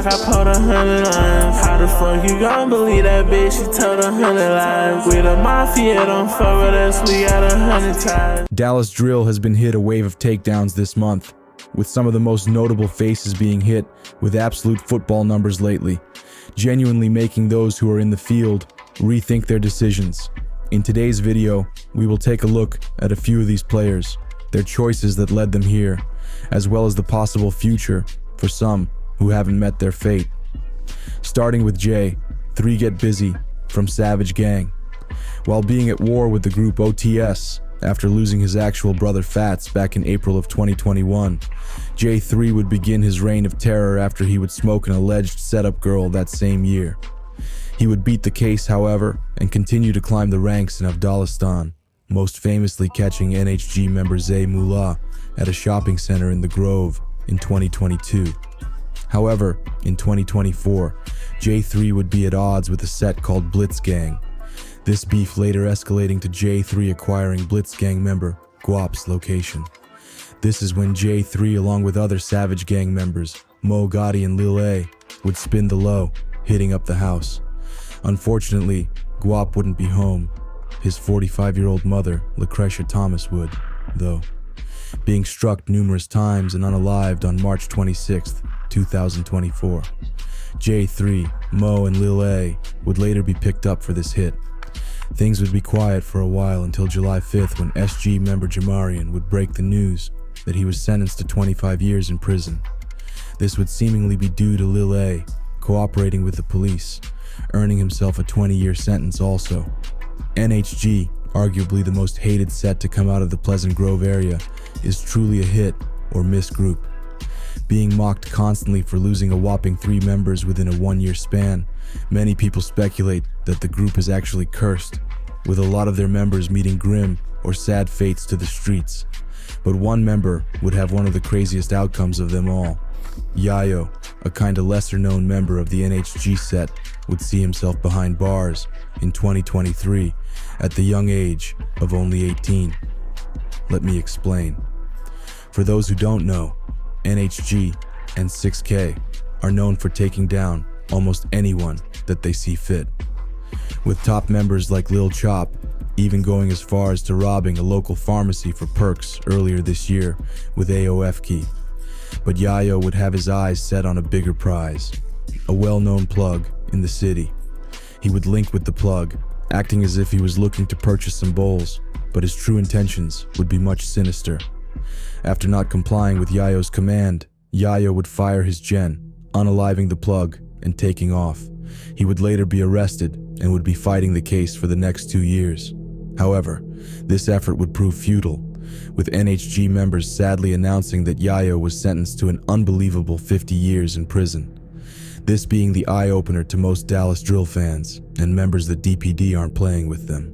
Glock, I put 100 lines. How the fuck you gon' believe that bitch? She told 100 lies. We the mafia, don't fuck with us, we got 100 ties. Dallas Drill has been hit a wave of takedowns this month, with some of the most notable faces being hit with absolute football numbers lately, genuinely making those who are in the field rethink their decisions. In today's video, we will take a look at a few of these players, their choices that led them here, as well as the possible future for some who haven't met their fate. Starting with Jay, 3 Get Busy from Savage Gang. While being at war with the group OTS, after losing his actual brother Fats back in April of 2021, J3 would begin his reign of terror after he would smoke an alleged setup girl that same year. He would beat the case, however, and continue to climb the ranks in Afghanistan, most famously catching NHG member Zay Mullah at a shopping center in the Grove in 2022. However, in 2024, J3 would be at odds with a set called Blitz Gang. This beef later escalating to J3 acquiring Blitz Gang member Guap's location. This is when J3, along with other Savage Gang members, Mo Gotti and Lil A, would spin the low, hitting up the house. Unfortunately, Guap wouldn't be home. His 45-year-old mother, Lucretia Thomas, would, though, being struck numerous times and unalived on March 26, 2024. J3, Mo, and Lil A would later be picked up for this hit. Things would be quiet for a while until July 5th when SG member Jamarian would break the news that he was sentenced to 25 years in prison. This would seemingly be due to Lil A cooperating with the police, earning himself a 20-year sentence also. NHG, arguably the most hated set to come out of the Pleasant Grove area, is truly a hit or miss group. Being mocked constantly for losing a whopping 3 members within a 1-year span, many people speculate that the group is actually cursed, with a lot of their members meeting grim or sad fates to the streets. But one member would have one of the craziest outcomes of them all. Yayo, a kinda lesser known member of the NHG set, would see himself behind bars in 2023 at the young age of only 18. Let me explain. For those who don't know, NHG and 6K are known for taking down almost anyone that they see fit, with top members like Lil Chop even going as far as to robbing a local pharmacy for perks earlier this year with AOF key. But Yayo would have his eyes set on a bigger prize, a well-known plug in the city. He would link with the plug, acting as if he was looking to purchase some bowls, but his true intentions would be much sinister. After not complying with Yayo's command, Yayo would fire his gen, unaliving the plug and taking off. He would later be arrested and would be fighting the case for the next 2 years. However, this effort would prove futile, with NHG members sadly announcing that Yayo was sentenced to an unbelievable 50 years in prison. This being the eye-opener to most Dallas Drill fans and members that DPD aren't playing with them.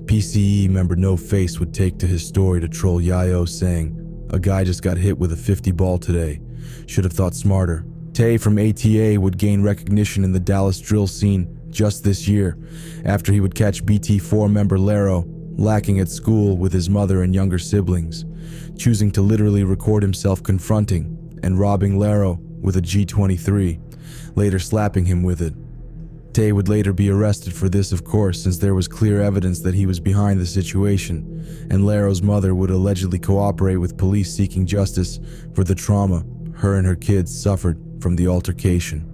PCE member No Face would take to his story to troll Yayo, saying, "A guy just got hit with a 50 ball today. Should have thought smarter." Tay from ATA would gain recognition in the Dallas Drill scene just this year, after he would catch BT4 member Laro lacking at school with his mother and younger siblings, choosing to literally record himself confronting and robbing Laro with a G23, later slapping him with it. Tay would later be arrested for this, of course, since there was clear evidence that he was behind the situation, and Laro's mother would allegedly cooperate with police seeking justice for the trauma her and her kids suffered from the altercation.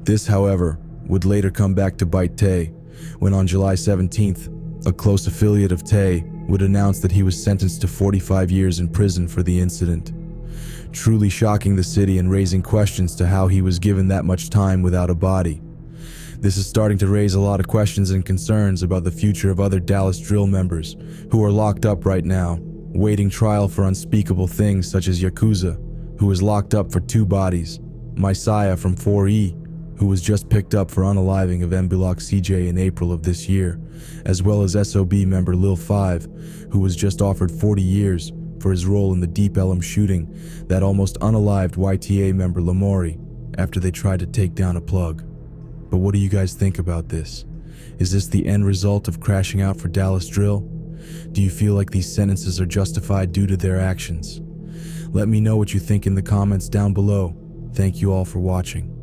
This, however, would later come back to bite Tay, when on July 17th, a close affiliate of Tay would announce that he was sentenced to 45 years in prison for the incident, truly shocking the city and raising questions to how he was given that much time without a body. This is starting to raise a lot of questions and concerns about the future of other Dallas Drill members who are locked up right now, waiting trial for unspeakable things such as Yakuza, who is locked up for 2 bodies, Messiah from 4E, who was just picked up for unaliving of Mblock CJ in April of this year, as well as SOB member Lil 5, who was just offered 40 years for his role in the Deep Ellum shooting that almost unalived YTA member Lamori after they tried to take down a plug. But what do you guys think about this? Is this the end result of crashing out for Dallas Drill? Do you feel like these sentences are justified due to their actions? Let me know what you think in the comments down below. Thank you all for watching.